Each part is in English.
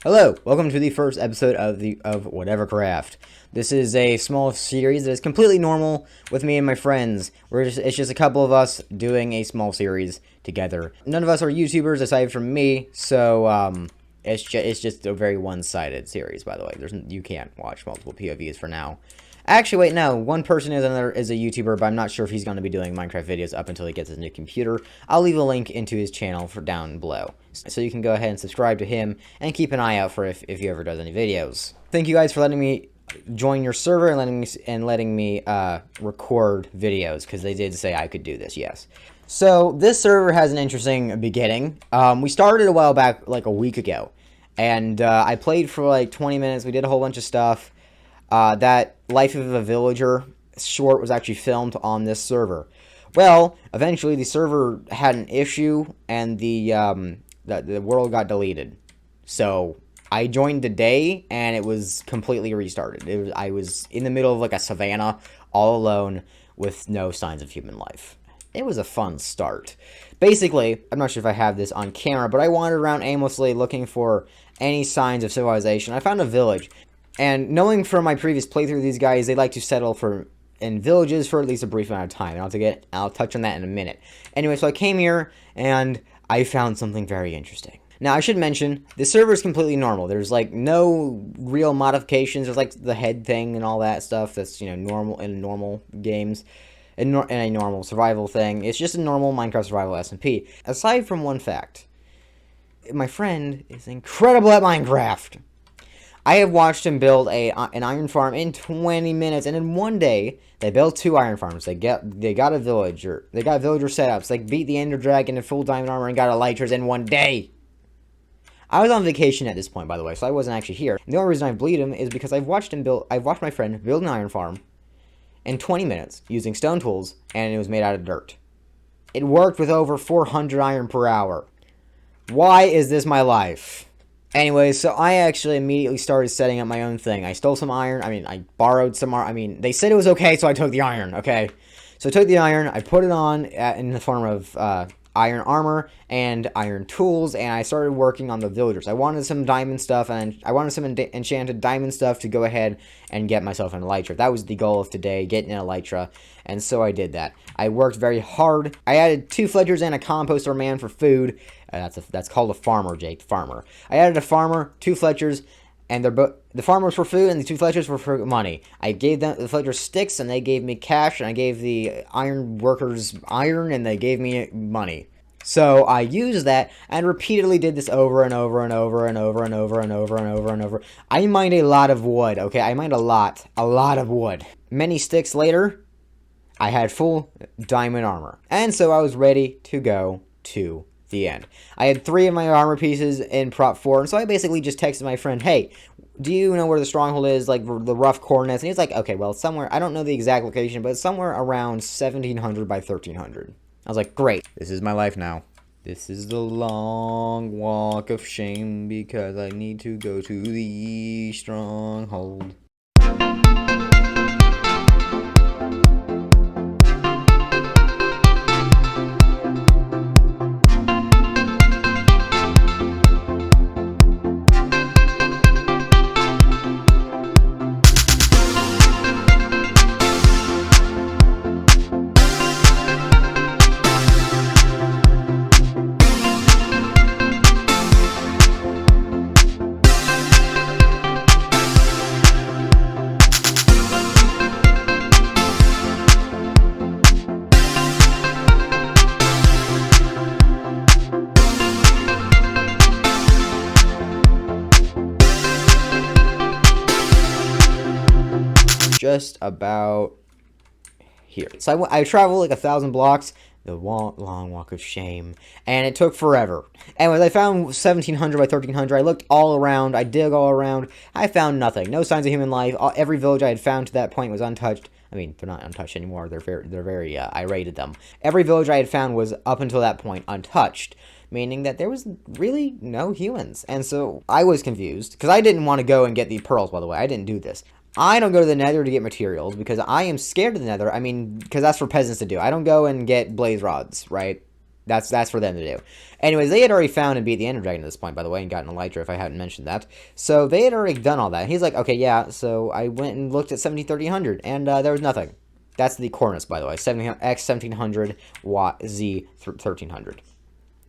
Hello, welcome to the first episode of WhateverCraft. This is a small series that is completely normal with me and my friends. It's just a couple of us doing a small series together. None of us are YouTubers aside from me, so it's just a very one-sided series. By the way, you can't watch multiple POVs for now. Actually, wait, no. One person is a YouTuber, but I'm not sure if he's going to be doing Minecraft videos up until he gets his new computer. I'll leave a link into his channel for down below, so you can go ahead and subscribe to him and keep an eye out for if he ever does any videos. Thank you guys for letting me join your server and letting me record videos, because they did say I could do this. Yes. So this server has an interesting beginning. We started a while back, like a week ago, and I played for like 20 minutes. We did a whole bunch of stuff. That Life of a Villager short was actually filmed on this server. Well, eventually the server had an issue, and the world got deleted. So I joined today, and it was completely restarted. I was in the middle of like a savannah, all alone, with no signs of human life. It was a fun start. Basically, I'm not sure if I have this on camera, but I wandered around aimlessly looking for any signs of civilization. I found a village. And knowing from my previous playthrough, these guys, they like to settle in villages for at least a brief amount of time. And I'll touch on that in a minute. Anyway, so I came here, and I found something very interesting. Now, I should mention, this server is completely normal. There's, like, no real modifications. There's, like, the head thing and all that stuff that's, normal in normal games. In a normal survival thing. It's just a normal Minecraft survival SMP. Aside from one fact, my friend is incredible at Minecraft. I have watched him build an iron farm in 20 minutes, and in one day, they built 2 iron farms. They got a villager. They got villager setups. They beat the Ender Dragon in full diamond armor and got Elytras in one day. I was on vacation at this point, by the way, so I wasn't actually here. And the only reason I bleed him is because I've watched my friend build an iron farm in 20 minutes using stone tools, and it was made out of dirt. It worked with over 400 iron per hour. Why is this my life? Anyways, so I actually immediately started setting up my own thing. I stole some iron. I borrowed some iron. They said it was okay, so I took the iron, okay? So I took the iron, I put it on in the form of iron armor and iron tools, and I started working on the villagers. I wanted some diamond stuff, and I wanted some enchanted diamond stuff to go ahead and get myself an elytra. That was the goal of today, getting an elytra, and so I did that. I worked very hard. I added 2 fledgers and a composter man for food. That's called a farmer, Jake. Farmer. I added a farmer, 2 fletchers, and the farmers for food, and the 2 fletchers were for money. I gave them the fletchers sticks, and they gave me cash, and I gave the iron workers iron, and they gave me money. So I used that and repeatedly did this over and over and over and over and over and over and over and over. I mined a lot of wood. Okay, I mined a lot of wood. Many sticks later, I had full diamond armor, and so I was ready to go to the end. I had 3 of my armor pieces in prop 4, and so I basically just texted my friend, hey, do you know where the stronghold is, like the rough coordinates? And he's like, okay, well, somewhere, I don't know the exact location, but it's somewhere around 1700 by 1300. I was like, great, this is my life now. This is the long walk of shame, because I need to go to the stronghold. Just about here. So I traveled like 1,000 blocks, the long walk of shame, and it took forever. Anyways, I found 1700 by 1300. I looked all around, I dug all around, I found nothing. No signs of human life. Every village I had found to that point was untouched. I mean, they're not untouched anymore. I raided them. Every village I had found was, up until that point, untouched, meaning that there was really no humans. And so I was confused, because I didn't want to go and get the pearls, by the way. I didn't do this. I don't go to the nether to get materials because I am scared of the nether. I mean, because that's for peasants to do. I don't go and get blaze rods, right? That's for them to do. Anyways, they had already found and beat the Ender Dragon at this point, by the way, and gotten Elytra if I hadn't mentioned that. So they had already done all that. He's like, okay, yeah, so I went and looked at 1700, and there was nothing. That's the coordinates, by the way, X 1700, Y, Z 1300.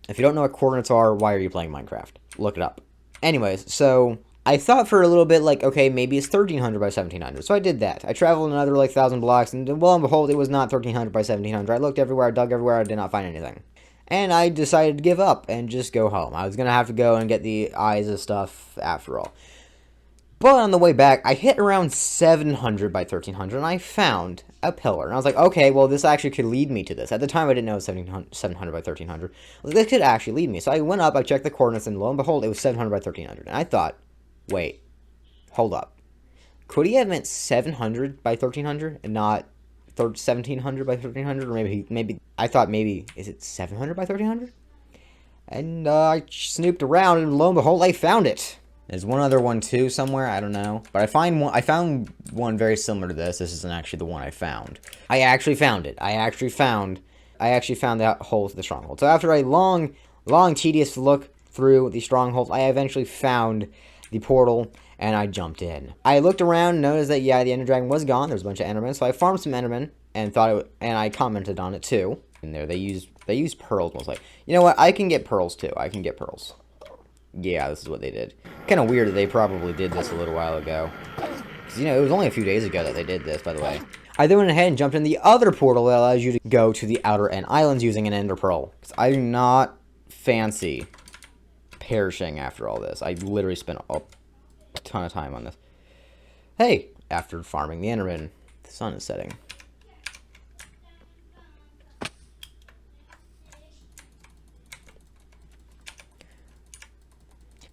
If you don't know what coordinates are, why are you playing Minecraft? Look it up. Anyways, so I thought for a little bit, like, okay, maybe it's 1300 by 1700. So I did that. I traveled another, like, 1,000 blocks, and lo and behold, it was not 1300 by 1700. I looked everywhere, I dug everywhere, I did not find anything. And I decided to give up and just go home. I was going to have to go and get the eyes and stuff after all. But on the way back, I hit around 700 by 1300, and I found a pillar. And I was like, okay, well, this actually could lead me to this. At the time, I didn't know it was 700 by 1300. Well, this could actually lead me. So I went up, I checked the coordinates, and lo and behold, it was 700 by 1300. And I thought, wait, hold up. Could he have meant 700 by 1300 and not 1700 by 1300? Or maybe I thought maybe, is it 700 by 1300? And I snooped around, and lo and behold, I found it. There's one other one too somewhere, I don't know. But I found one very similar to this. This isn't actually the one I found. I actually found it. I actually found that hole to the stronghold. So after a long, tedious look through the stronghold, I eventually found the portal, and I jumped in. I looked around and noticed that, yeah, the Ender Dragon was gone. There's a bunch of Endermen, so I farmed some Endermen and and I commented on it too. And there, they use pearls most likely. You know what? I can get pearls too. I can get pearls. Yeah, this is what they did. Kind of weird that they probably did this a little while ago. Because, you know, it was only a few days ago that they did this, by the way. I then went ahead and jumped in the other portal that allows you to go to the Outer End Islands using an Ender Pearl. Because I do not fancy perishing after all this. I literally spent a ton of time on this. Hey, after farming the Enderman, the sun is setting.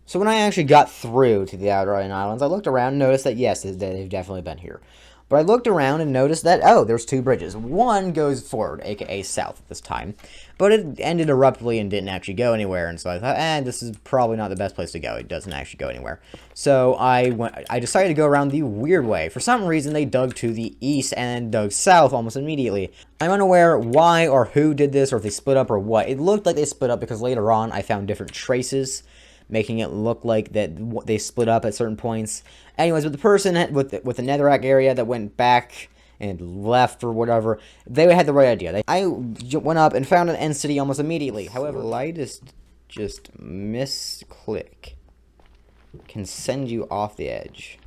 So when I actually got through to the Outer Islands, I looked around and noticed that, yes, they've definitely been here. But I looked around and noticed that, oh, there's two bridges. One goes forward, aka south at this time. But it ended abruptly and didn't actually go anywhere. And so I thought, this is probably not the best place to go. It doesn't actually go anywhere. So I decided to go around the weird way. For some reason, they dug to the east and then dug south almost immediately. I'm unaware why or who did this, or if they split up or what. It looked like they split up because later on I found different traces, making it look like that they split up at certain points. Anyways, with the person with the netherrack area that went back and left or whatever, they had the right idea. I went up and found an end city almost immediately. However, lightest just misclick can send you off the edge.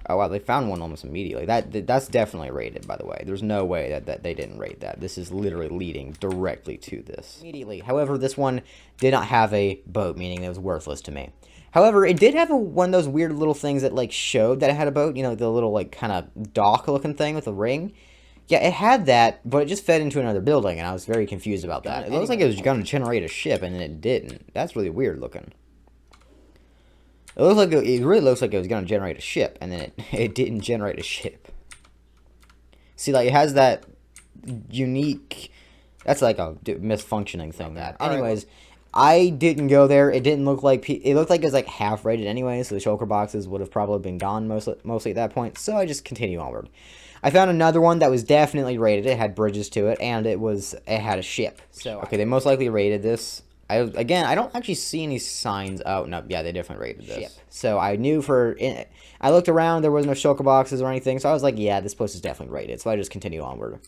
Oh wow, they found one almost immediately. That's definitely rated, by the way. There's no way that they didn't rate that. This is literally leading directly to this. Immediately. However, this one did not have a boat, meaning it was worthless to me. However, it did have one of those weird little things that, like, showed that it had a boat. You know, the little, like, kind of dock-looking thing with a ring. Yeah, it had that, but it just fed into another building, and I was very confused about that. It looks like it was going to generate a ship, and it didn't. That's really weird looking. It really looks like it was going to generate a ship, and then it didn't generate a ship. See, like, it has that unique... That's like a misfunctioning thing. Anyways, I didn't go there. It didn't look like... It looked like it was, like, half-rated anyway, so the shulker boxes would have probably been gone mostly at that point, so I just continue onward. I found another one that was definitely rated. It had bridges to it, and it had a ship. So, okay, they most likely rated this. Again, I don't actually see any signs. Oh, no, yeah, they definitely rated this. Ship. So I knew I looked around, there was no shulker boxes or anything, so I was like, yeah, this place is definitely rated, so I just continue onward.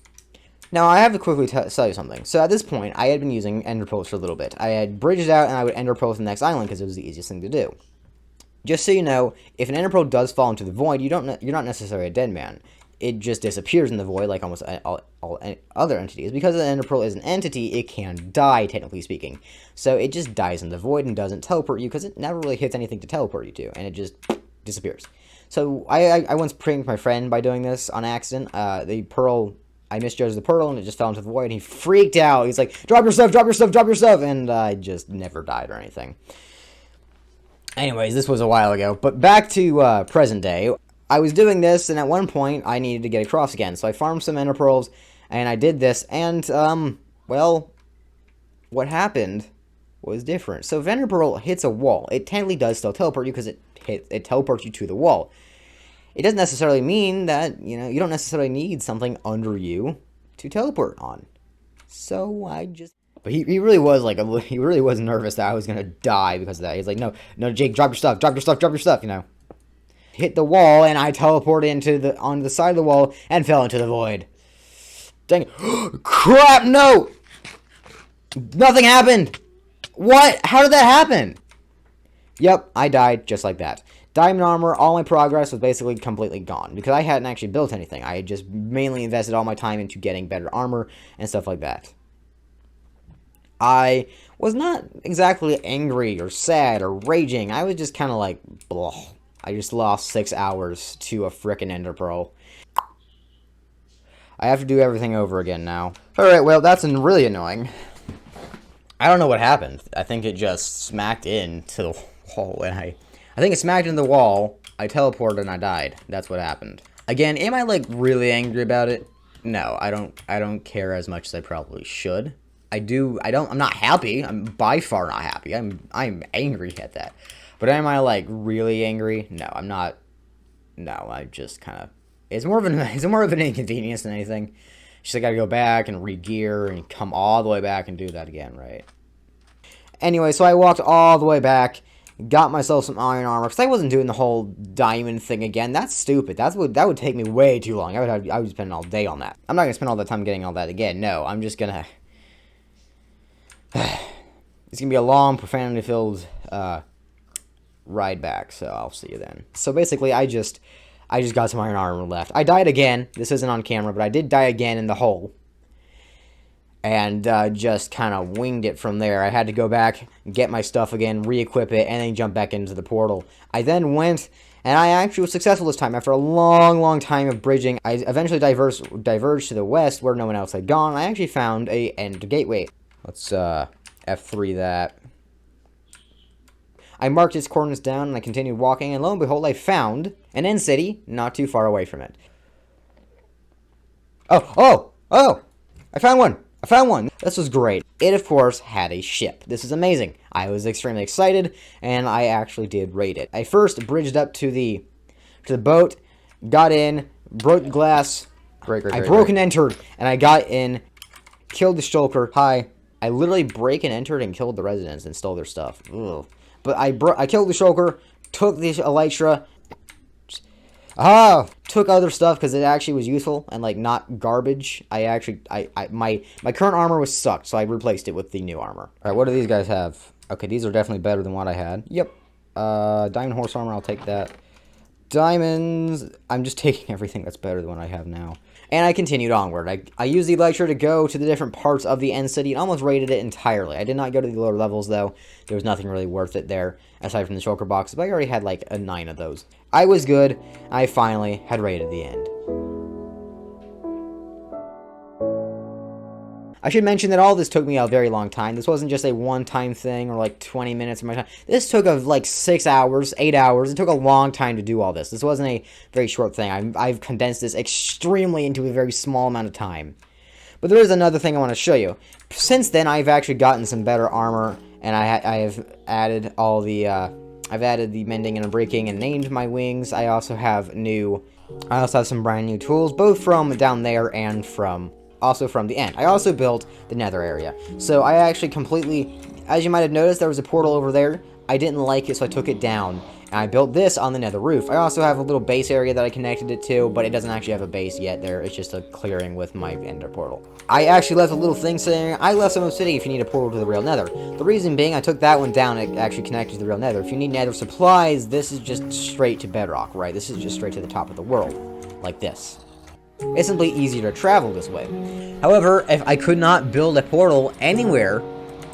Now, I have to quickly tell you something. So at this point, I had been using ender pearls for a little bit. I had bridges out, and I would ender pearl to the next island, because it was the easiest thing to do. Just so you know, if an ender pearl does fall into the void, you're not necessarily a dead man. It just disappears in the void like almost all other entities. Because an ender pearl is an entity, it can die, technically speaking. So it just dies in the void and doesn't teleport you, because it never really hits anything to teleport you to, and it just disappears. So I once pranked my friend by doing this on accident. The pearl, I misjudged the pearl, and it just fell into the void, and he freaked out. He's like, drop your stuff, drop your stuff, drop your stuff, and I just never died or anything. Anyways, this was a while ago, but back to present day. I was doing this, and at one point, I needed to get across again, so I farmed some ender pearls, and I did this, and, well, what happened was different. So if ender pearl hits a wall, it technically does still teleport you, because it teleports you to the wall. It doesn't necessarily mean that, you know, you don't necessarily need something under you to teleport on. So I just... But he really was like he really was nervous that I was gonna die because of that. He's like, no, no, Jake, drop your stuff, drop your stuff, drop your stuff, you know. Hit the wall, and I teleported onto the side of the wall and fell into the void. Dang it. Crap, no! Nothing happened! What? How did that happen? Yep, I died just like that. Diamond armor, all my progress was basically completely gone because I hadn't actually built anything. I had just mainly invested all my time into getting better armor and stuff like that. I was not exactly angry or sad or raging. I was just kind of like, blah. I just lost 6 hours to a frickin' ender pearl. I have to do everything over again now. Alright, well, that's really annoying. I don't know what happened. I think it just smacked into the wall, and I think it smacked into the wall, I teleported, and I died. That's what happened. Again, am I, like, really angry about it? No, I don't care as much as I probably should. I'm not happy. I'm by far not happy. I'm angry at that. But am I, like, really angry? No, I'm not. No, I just kind of... It's more of an inconvenience than anything. Just I gotta go back and re-gear and come all the way back and do that again, right? Anyway, so I walked all the way back, got myself some iron armor, because I wasn't doing the whole diamond thing again. That's stupid. That would take me way too long. I would spend all day on that. I'm not gonna spend all the time getting all that again. No, I'm just gonna... It's gonna be a long, profanity-filled ride back, so I'll see you then. So basically, I just got some iron armor left. I died again. This isn't on camera, but I did die again in the hole. And just kind of winged it from there. I had to go back, get my stuff again, re-equip it, and then jump back into the portal. I then went, and I actually was successful this time. After a long, long time of bridging, I eventually diverged to the west, where no one else had gone. I actually found a end gateway. Let's F3 that. I marked its coordinates down, and I continued walking, and lo and behold, I found an end city not too far away from it. Oh! I found one! I found one! This was great. It, of course, had a ship. This is amazing. I was extremely excited, and I actually did raid it. I first bridged up to the boat, got in, broke glass. I broke and entered, and I got in, killed the shulker. Hi. I literally break and entered and killed the residents and stole their stuff. Ugh. But I killed the shulker, took the elytra, took other stuff because it actually was useful and like not garbage. My current armor was sucked, so I replaced it with the new armor. All right, what do these guys have? Okay, these are definitely better than what I had. Yep. Diamond horse armor, I'll take that. Diamonds, I'm just taking everything that's better than what I have now. And I continued onward. I used the Elytra to go to the different parts of the end city and almost raided it entirely. I did not go to the lower levels, though. There was nothing really worth it there, aside from the shulker boxes, but I already had like 9 of those. I was good. I finally had raided the end. I should mention that all this took me a very long time. This wasn't just a one-time thing or like 20 minutes of my time. This took like 6 hours, 8 hours. It took a long time to do all this. This wasn't a very short thing. I've condensed this extremely into a very small amount of time. But there is another thing I want to show you. Since then, I've actually gotten some better armor, and I have added all the I've added the mending and breaking and named my wings. I also have some brand new tools, both from down there and also from the end. I also built the nether area. So I actually completely, as you might have noticed, there was a portal over there. I didn't like it, so I took it down. And I built this on the nether roof. I also have a little base area that I connected it to, but it doesn't actually have a base yet there. It's just a clearing with my ender portal. I actually left a little thing saying, I left some obsidian if you need a portal to the real nether. The reason being, I took that one down and it actually connected to the real nether. If you need nether supplies, this is just straight to bedrock, right? This is just straight to the top of the world. Like this. It's simply easier to travel this way. However, if I could not build a portal anywhere,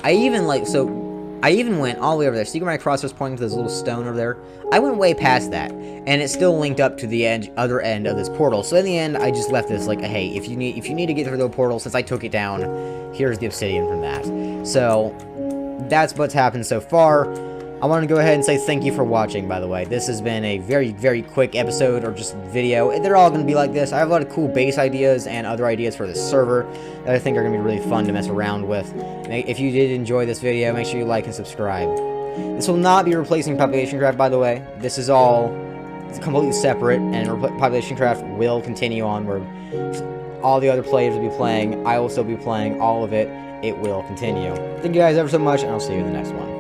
I even went all the way over there. See where my cross was pointing to this little stone over there? I went way past that, and it still linked up to the other end of this portal. So in the end, I just left this like, hey, if you need to get through the portal, since I took it down, here's the obsidian from that. So that's what's happened so far. I want to go ahead and say thank you for watching, by the way. This has been a very, very quick episode, or just video. They're all going to be like this. I have a lot of cool base ideas and other ideas for this server that I think are going to be really fun to mess around with. If you did enjoy this video, make sure you like and subscribe. This will not be replacing Population Craft, by the way. This is all completely separate, and Population Craft will continue on where all the other players will be playing. I will still be playing all of it, it will continue. Thank you guys ever so much, and I'll see you in the next one.